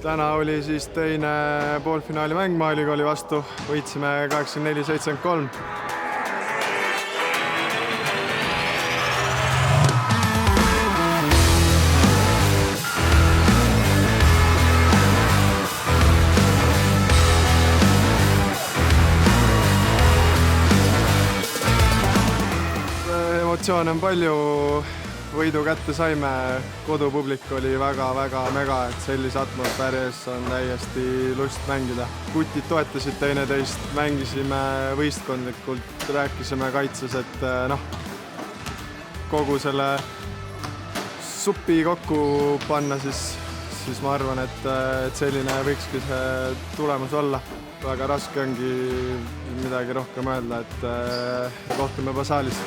Täna oli siis teine poolfinaali mäng Maaülikooli vastu, võitsime 84-73. Emotsioone on palju, võidu kätte saime, kodupublik oli väga mega, et sellise atmosfääri ees on täiesti lust mängida. Kutid toetasid teineteist, mängisime võistkondlikult, rääkisime kaitses, et kogu selle supi kokku panna, siis ma arvan, et selline võikski see tulemus olla. Väga raske ongi midagi rohkem öelda, et kohtume juba saalis.